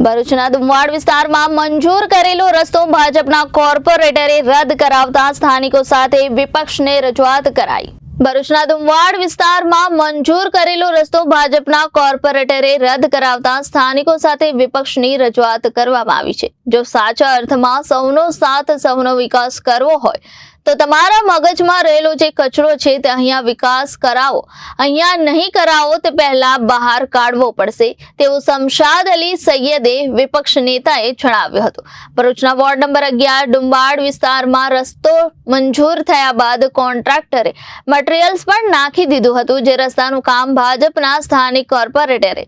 ભરૂચના દુમવાડ વિસ્તારમાં મંજૂર કરેલો રસ્તો ભાજપના કોર્પોરેટરે રદ કરાવતા સ્થાનિકો સાથે વિપક્ષને રજૂઆત કરાઈ। ભરૂચના દુમવાડ વિસ્તારમાં મંજૂર કરેલો રસ્તો ભાજપના કોર્પોરેટરે રદ કરાવતા સ્થાનિકો સાથે વિપક્ષની રજૂઆત કરવામાં આવી છે। જો સાચા અર્થમાં સૌનો સાથ સૌનો વિકાસ કરવો હોય તો તમારા મગજમાં રહેલો જે કચરો છે તે અહીંયા વિકાસ કરાવો, અહીંયા નહીં કરાવો તે પહેલા બહાર કાઢવો પડશે તેવું શમશાદ અલી સૈયદે વિપક્ષ નેતાએ જણાવ્યું હતું। ભરૂચના વોર્ડ નંબર 11 ડુમવાડ વિસ્તારમાં રસ્તો મંજૂર થયા બાદ કોન્ટ્રાક્ટરે મટીરીયલ્સ પણ નાખી દીધું હતું, જે રસ્તાનું કામ ભાજપના સ્થાનિક કોર્પોરેટરે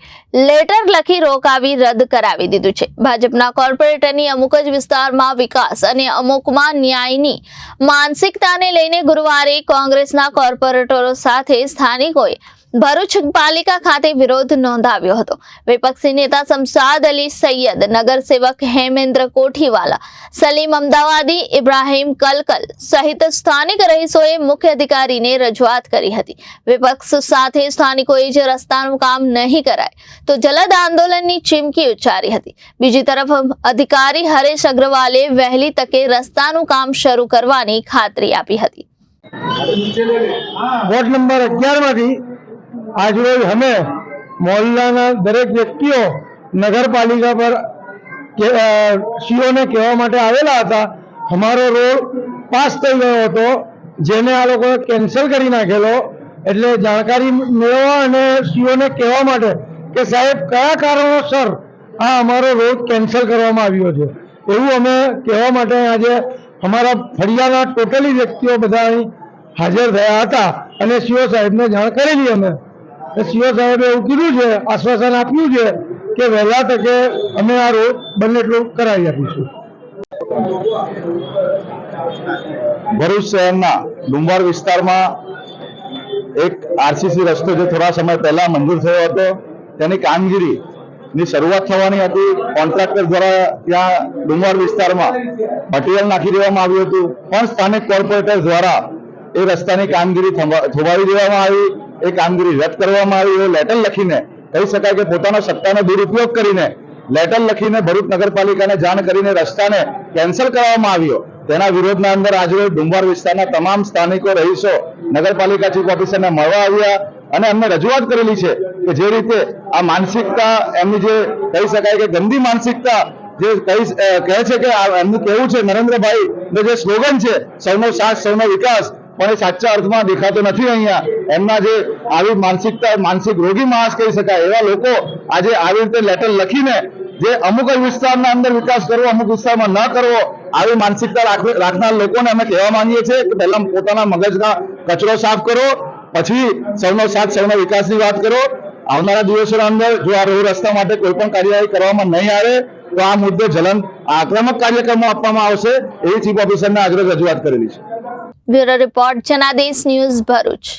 લેટર લખી રોકાવી રદ કરાવી દીધું છે। ભાજપના કોર્પોરેટરની અમુક જ વિસ્તારમાં વિકાસ અને અમુકમાં ન્યાયની માનસિકતાને લઈને ગુરુવારે કોંગ્રેસના કોર્પોરેટરો સાથે સ્થાનિકોએ ભરૂચ પાલિકા ખાતે વિરોધ નોંધાવ્યો હતો। વિપક્ષી નેતા શમશાદ અલી સૈયદ, નગરસેવક હેમેન્દ્ર કોઠીવાલા, સલીમ અમદાવાદી, ઇબ્રાહીમ કલકલ સહિત સ્થાનિક રહીશોએ મુખ્ય અધિકારીને રજૂઆત કરી હતી। વિપક્ષ સાથે સ્થાનિકોએ જે રસ્તાનું કામ નહીં કરાય તો જલદ આંદોલનની ચીમકી ઉચ્ચારી હતી। બીજી તરફ અધિકારી હરેશ અગ્રવાલે વહેલી તકે રસ્તાનું કામ શરૂ કરવાની ખાતરી આપી હતી। વોર્ડ નંબર 11 માંથી આજરોજ અમે મોહલ્લાના દરેક વ્યક્તિઓ નગરપાલિકા પર સીઓને કહેવા માટે આવેલા હતા। અમારો રોડ પાસ થઈ ગયો હતો, જેને આ લોકોએ કેન્સલ કરી નાખેલો। એટલે જાણકારી મેળવવા અને સીઓને કહેવા માટે કે સાહેબ કયા કારણોસર આ અમારો રોડ કેન્સલ કરવામાં આવ્યો છે, એવું અમે કહેવા માટે આજે અમારા ફળિયાના ટોટલી વ્યક્તિઓ બધા અહીં હાજર થયા હતા અને સીઓ સાહેબને જાણ કરેલી। અમે સીઓ સાહેબે એવું કીધું છે, આશ્વાસન આપ્યું છે કે વહેલા તકે અમે આ રોડ બને એટલું કરાવી આપીશું। ભરૂચ શહેરના ડુમવાડ વિસ્તારમાં એક આરસીસી રસ્તો જે થોડા સમય પહેલા મંજૂર થયો હતો, તેની કામગીરીની શરૂઆત થવાની હતી। કોન્ટ્રાક્ટર દ્વારા ત્યાં ડુમવાડ વિસ્તારમાં મટીરીયલ નાખી દેવામાં આવ્યું હતું, પણ સ્થાનિક કોર્પોરેટર દ્વારા એ રસ્તાની કામગીરી થોભાવી દેવામાં આવી, એ કામગીરી રદ કરવામાં આવી। એ લેટર લખીને કહી શકાય કે પોતાનો સત્તાનો દુરુપયોગ કરીને લેટર લખીને ભરૂચ નગરપાલિકાને જાણ કરીને રસ્તાને કેન્સલ કરવામાં આવ્યો। તેના વિરોધના અંદર આજે ડુમવાડ વિસ્તારના તમામ સ્થાનિકો રહીશો નગરપાલિકા ચીફ ઓફિસરને મળવા આવ્યા અને અમને રજૂઆત કરેલી છે કે જે રીતે આ માનસિકતા એમની જે કહી શકાય કે ગંદી માનસિકતા જે કહે છે કે એમનું કહેવું છે નરેન્દ્રભાઈ જે સ્લોગન છે સૌનો સાથ સૌનો વિકાસ, પણ એ સાચા અર્થમાં દેખાતો નથી। અહીંયા એમના જે આવી માનસિકતા માનસિક રોગી માણસ કહી શકાય એવા લોકો આજે આવી રીતે લેટર લખીને જે અમુક જ વિસ્તારના અંદર વિકાસ કરવો, અમુક વિસ્તારમાં ન કરવો, આવી માનસિકતા રાખનાર લોકોને અમે કહેવા માંગીએ છીએ કે પહેલા પોતાના મગજના કચરો સાફ કરો, પછી સૌનો સાથ સૌનો વિકાસની વાત કરો। આવનારા દિવસોના અંદર જો આ રોડ રસ્તા માટે કોઈ પણ કાર્યવાહી કરવામાં નહીં આવે તો આ મુદ્દે આક્રમક કાર્યક્રમો આપવામાં આવશે, એવી ચીફ ઓફિસરને આજરોજ રજૂઆત કરેલી છે। Bureau report Janadesh news Bharuch.